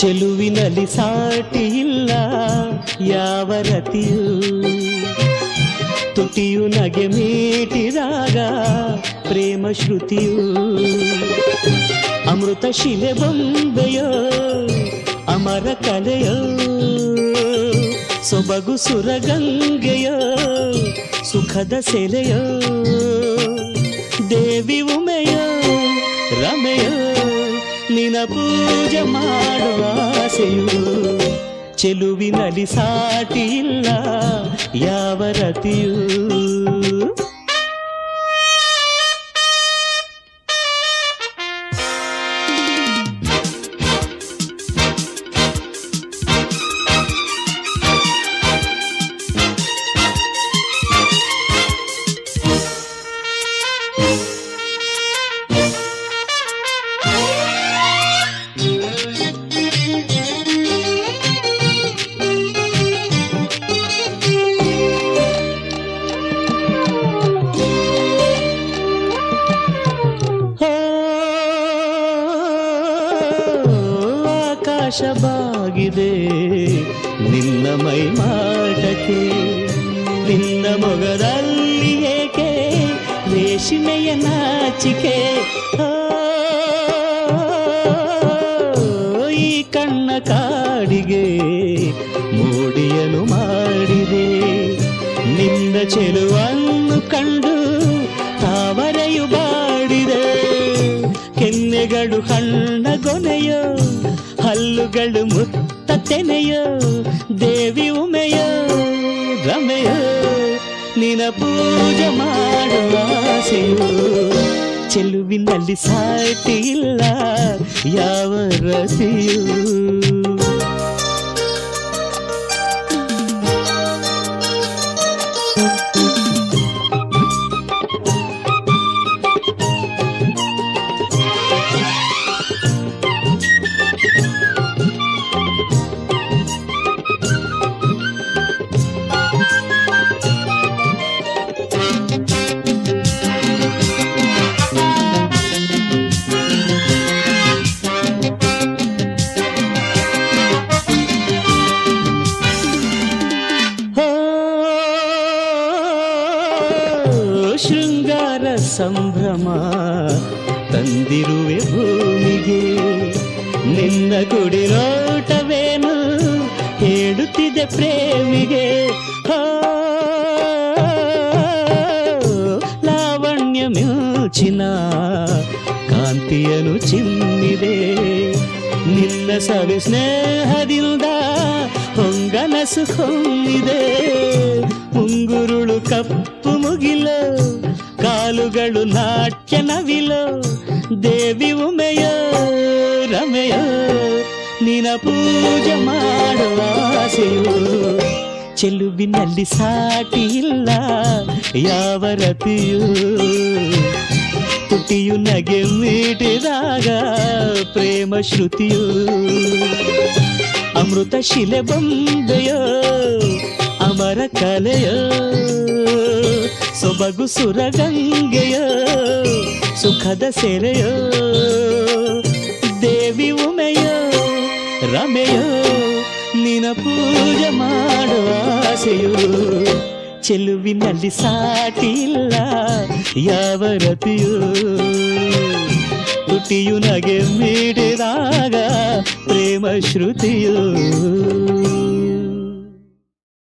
ಚೆಲುವಿನಲ್ಲಿ ಸಾಟಿ ಇಲ್ಲ ಯಾವ ರತಿಯೂ, ತುಟಿಯು ನಗೆ ಮೀಟಿದಾಗ ಪ್ರೇಮ ಶ್ರುತಿಯು. ಅಮೃತ ಶಿಲೆ ಬೊಂಬೆಯೋ ಅಮರ ಕಲೆಯೋ, ಸೊಬಗು ಸುರಗಂಗೆಯೋ ಸುಖದ ಸೆಲೆಯೋ. ದೇವಿ ಉಮೆಯೋ ರಮೆಯೋ ನಿನ ಪೂಜೆ ಮಾಡುವ ಆಸೆಯು. ಚೆಲುವಿನಲ್ಲಿ ಸಾಟಿ ಇಲ್ಲ ಯಾವ ರತಿಯೂ. ಆಕಾಶ ಬಾಗಿದೆ ನಿನ್ನ ಮೈ ಮಾಟಕ್ಕೆ, ನಿನ್ನ ಮೊಗದಲ್ಲಿ ಏಕೆ ರೇಷ್ಮೆಯ ನಾಚಿಕೆ. ಈ ಕಣ್ಣ ಕಾಡಿಗೆ ಮೋಡಿಯನು ಮಾಡಿದೆ, ನಿನ್ನ ಚೆಲುವನ್ನು ಕಂಡು ತಾವರೆಯು ಬಾಡಿದೆ. ಕೆನ್ನೆಗಳು ಕಣ್ಣಗೊನೆಯೋ, ಹಲ್ಲುಗಳು ಮುತ್ತ ತೆನೆಯೋ. ದೇವಿ ಉಮೆಯೋ ರಮೆಯೋ ನಿನ ಪೂಜೆ ಮಾಡುವ ಆಸೆಯೋ. ಚೆಲುವಿನಲ್ಲಿ ಸಾಟಿ ಇಲ್ಲ ಯಾವ ರತಿಯೂ. ಶೃಂಗಾರ ಸಂಭ್ರಮ ತಂದಿರುವೆ ಭೂಮಿಗೆ, ನಿನ್ನ ಗುಡಿನೋಟವೇನು ಹೇಳುತ್ತಿದೆ ಪ್ರೇಮಿಗೆ. ಲಾವಣ್ಯ ಮಿಂಚಿನ ಕಾಂತಿಯನು ಚಿಮ್ಮಿದೆ, ನಿನ್ನ ಸವಿ ಸ್ನೇಹದಿಂದ ಹೊಂಗನಸು ಹೊಂದಿದೆ. ಮುಂಗುರುಳು ಕಪ್ಪು ಮುಗಿಲು, ಕಾಲುಗಳು ನಾಟ್ಯ ನವಿಲು. ದೇವಿ ಉಮೆಯೋ ರಮೆಯೋ ನಿನ ಪೂಜೆ ಮಾಡುವ ಆಸೆಯು. ಚೆಲುವಿನಲ್ಲಿ ಸಾಟಿ ಇಲ್ಲ ಯಾವ ರತಿಯೂ. ತುಟಿಯು ನಗೆ ಮೀಟಿದಾಗ ಪ್ರೇಮ ಶ್ರುತಿಯು. ಅಮೃತ ಶಿಲೆ ಬೊಂಬೆಯೋ ಅಮರ ಕಲೆಯೋ, ಸೊಬಗು ಸುರಗಂಗೆಯೋ ಸುಖದ ಸೆರೆಯೋ. ದೇವಿ ಉಮೆಯೋ ರಮೆಯೋ ನಿನ ಪೂಜೆ ಮಾಡುವ ಆಸೆಯು. ಚೆಲುವಿನಲ್ಲಿ ಸಾಟಿ ಇಲ್ಲ ಯಾವ ರತಿಯೂ. ತುಟಿಯು ನಗೆ ಮೀಡಿದಾಗ ಪ್ರೇಮ ಶ್ರುತಿಯು.